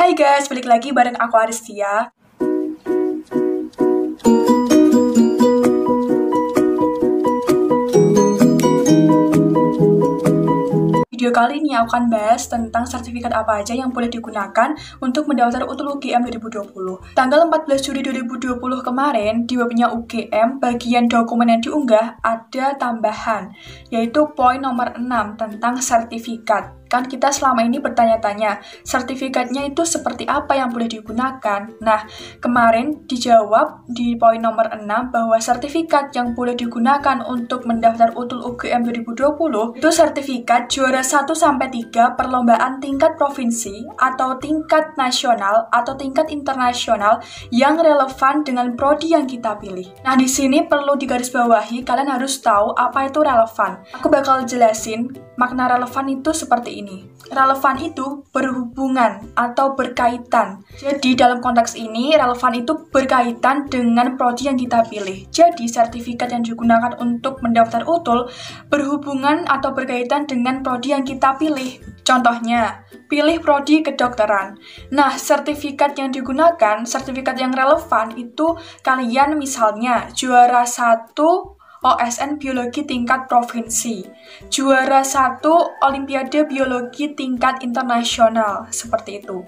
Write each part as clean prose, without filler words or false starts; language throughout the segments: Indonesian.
Hai guys, balik lagi bareng aku Aristia. Video kali ini aku akan bahas tentang sertifikat apa aja yang boleh digunakan untuk mendaftar UTUL UGM 2020. Tanggal 14 Juli 2020 kemarin, di webnya UGM, bagian dokumen yang diunggah ada tambahan, yaitu poin nomor 6 tentang sertifikat. Kan kita selama ini bertanya-tanya, sertifikatnya itu seperti apa yang boleh digunakan? Nah, kemarin dijawab di poin nomor 6 bahwa sertifikat yang boleh digunakan untuk mendaftar UTUL UGM 2020 itu sertifikat juara 1-3 perlombaan tingkat provinsi atau tingkat nasional atau tingkat internasional yang relevan dengan prodi yang kita pilih. Nah, di sini perlu digarisbawahi, kalian harus tahu apa itu relevan. Aku bakal jelasin makna relevan itu seperti ini. Relevan itu berhubungan atau berkaitan. Jadi dalam konteks ini, relevan itu berkaitan dengan prodi yang kita pilih. Jadi sertifikat yang digunakan untuk mendaftar UTUL berhubungan atau berkaitan dengan prodi yang kita pilih. Contohnya, pilih prodi kedokteran. Nah, sertifikat yang digunakan, sertifikat yang relevan itu kalian misalnya juara 1 OSN Biologi tingkat provinsi, juara 1 Olimpiade Biologi tingkat internasional, seperti itu.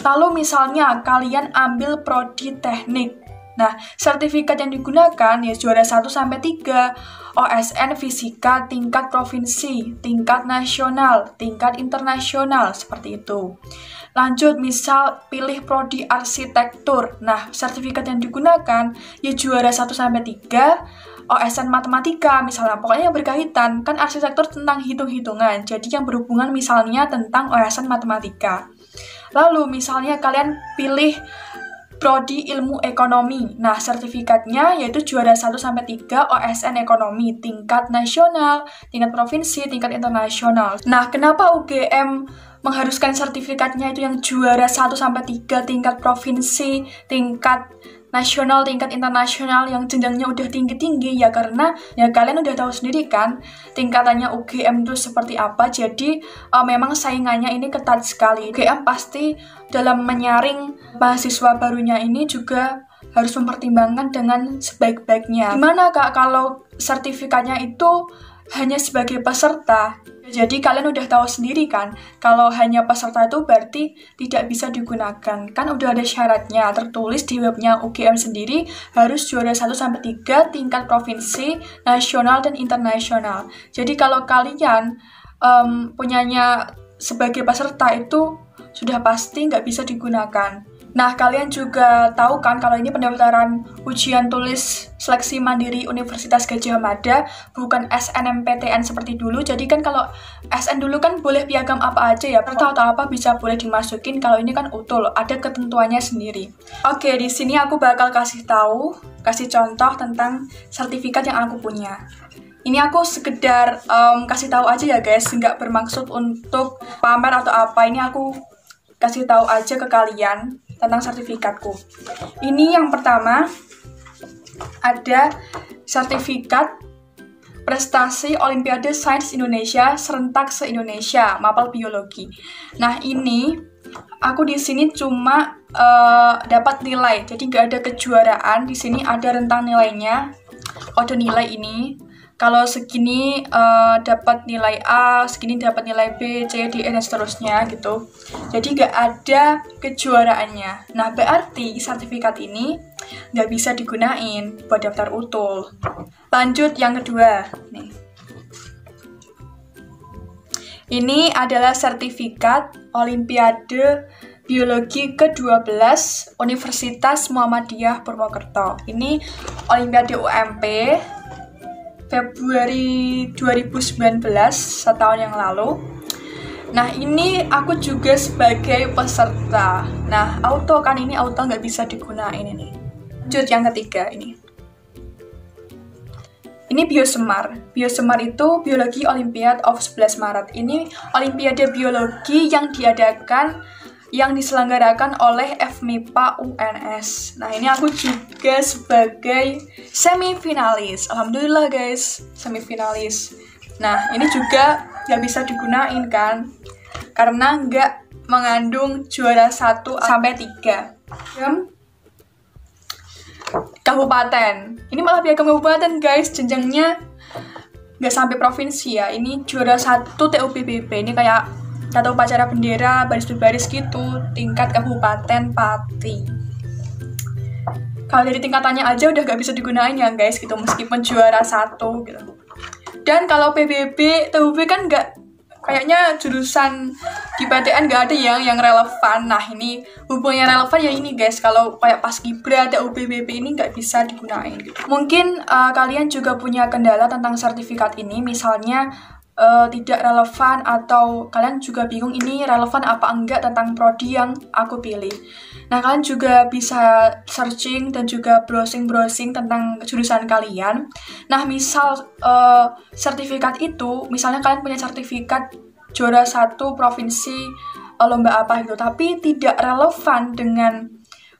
Lalu misalnya kalian ambil prodi teknik. Nah, sertifikat yang digunakan ya juara 1-3 OSN Fisika tingkat provinsi, tingkat nasional, tingkat internasional, seperti itu. Lanjut, misal pilih prodi arsitektur. Nah, sertifikat yang digunakan ya juara 1-3 OSN matematika, misalnya, pokoknya yang berkaitan, kan arsitektur tentang hitung-hitungan, jadi yang berhubungan misalnya tentang OSN matematika. Lalu, misalnya kalian pilih prodi ilmu ekonomi, nah sertifikatnya yaitu juara 1-3 OSN ekonomi, tingkat nasional, tingkat provinsi, tingkat internasional. Nah, kenapa UGM mengharuskan sertifikatnya itu yang juara 1-3 tingkat provinsi, tingkat nasional, tingkat internasional yang jenjangnya udah tinggi-tinggi? Ya karena ya kalian udah tahu sendiri kan tingkatannya UGM itu seperti apa. Jadi memang saingannya ini ketat sekali. UGM pasti dalam menyaring mahasiswa barunya ini juga harus mempertimbangkan dengan sebaik-baiknya. Gimana Kak kalau sertifikatnya itu hanya sebagai peserta? Jadi kalian udah tahu sendiri kan, kalau hanya peserta itu berarti tidak bisa digunakan. Kan udah ada syaratnya, tertulis di webnya UGM sendiri, harus juara 1-3 tingkat provinsi, nasional, dan internasional. Jadi kalau kalian punyanya sebagai peserta itu sudah pasti nggak bisa digunakan. Nah, kalian juga tahu kan kalau ini pendaftaran ujian tulis seleksi mandiri Universitas Gadjah Mada, bukan SNMPTN seperti dulu. Jadi kan kalau SN dulu kan boleh piagam apa aja ya, atau apa bisa boleh dimasukin. Kalau ini kan UTUL, ada ketentuannya sendiri. Oke, di sini aku bakal kasih contoh tentang sertifikat yang aku punya. Ini aku sekedar kasih tahu aja ya guys, nggak bermaksud untuk pamer atau apa. Ini aku kasih tahu aja ke kalian tentang sertifikatku. Ini yang pertama, ada sertifikat prestasi Olimpiade Sains Indonesia serentak se-Indonesia, mapel biologi. Nah, ini aku di sini cuma dapat nilai, jadi nggak ada kejuaraan. Di sini ada rentang nilainya, kode nilai ini. Kalau segini dapat nilai A, segini dapat nilai B, C, D, E, dan seterusnya gitu. Jadi nggak ada kejuaraannya. Nah, berarti sertifikat ini nggak bisa digunain buat daftar UTUL. Lanjut yang kedua. Nih. Ini adalah sertifikat Olimpiade Biologi ke-12 Universitas Muhammadiyah Purwokerto. Ini Olimpiade UMP Februari 2019, setahun yang lalu. Nah, ini aku juga sebagai peserta. Nah, auto kan ini auto nggak bisa digunain ini. Lanjut yang ketiga ini. Ini Biosemar. Biosemar itu Biologi Olympiad of 11 Maret. Ini Olimpiade Biologi yang diselenggarakan oleh FMIPA UNS. Nah, ini aku juga sebagai semifinalis. Alhamdulillah guys, semifinalis. Nah, ini juga nggak bisa digunain kan, karena nggak mengandung juara 1 sampai 3. Kabupaten. Ini malah piagam kabupaten guys, jenjangnya nggak sampai provinsi ya. Ini juara 1 TUPBB. Ini kayak tata upacara bendera, baris berbaris gitu, tingkat kabupaten Pati. Kalau dari tingkatannya aja udah nggak bisa digunain ya guys gitu, meskipun juara 1 gitu. Dan kalau PBB, TUB kan nggak, kayaknya jurusan di PTN nggak ada yang relevan. Nah ini hubungannya relevan ya ini guys, kalau kayak Paskibra, TUPBB ini nggak bisa digunain gitu. Mungkin kalian juga punya kendala tentang sertifikat ini, misalnya tidak relevan, atau kalian juga bingung ini relevan apa enggak tentang prodi yang aku pilih. Nah kalian juga bisa searching dan juga browsing tentang jurusan kalian. Nah misal sertifikat itu, misalnya kalian punya sertifikat juara 1 provinsi lomba apa gitu, tapi tidak relevan dengan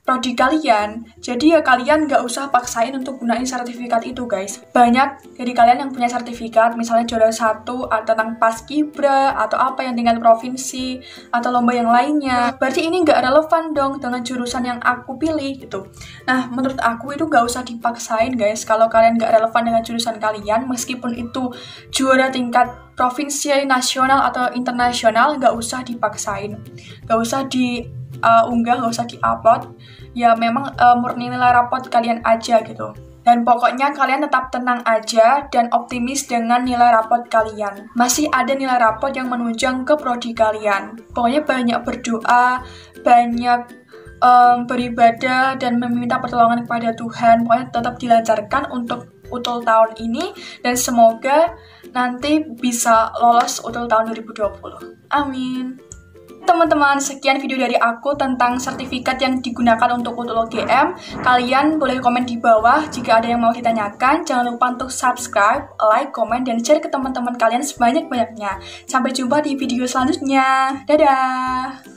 prodi kalian, jadi ya kalian nggak usah paksain untuk gunain sertifikat itu guys. Banyak dari kalian yang punya sertifikat, misalnya juara 1 tentang Paskibra atau apa yang tingkat provinsi atau lomba yang lainnya, berarti ini nggak relevan dong dengan jurusan yang aku pilih gitu. Nah menurut aku itu nggak usah dipaksain guys. Kalau kalian nggak relevan dengan jurusan kalian, meskipun itu juara tingkat provinsi, nasional atau internasional, nggak usah dipaksain, nggak usah diunggah, nggak usah diupload. Ya memang murni nilai rapot kalian aja gitu. Dan pokoknya kalian tetap tenang aja dan optimis dengan nilai rapot kalian. Masih ada nilai rapot yang menunjang ke prodi kalian. Pokoknya banyak berdoa, banyak beribadah dan meminta pertolongan kepada Tuhan. Pokoknya tetap dilancarkan untuk UTUL tahun ini, dan semoga nanti bisa lolos UTUL tahun 2020. Amin. Teman-teman, sekian video dari aku tentang sertifikat yang digunakan untuk UTUL UGM. Kalian boleh komen di bawah jika ada yang mau ditanyakan. Jangan lupa untuk subscribe, like, komen, dan share ke teman-teman kalian sebanyak-banyaknya. Sampai jumpa di video selanjutnya. Dadah!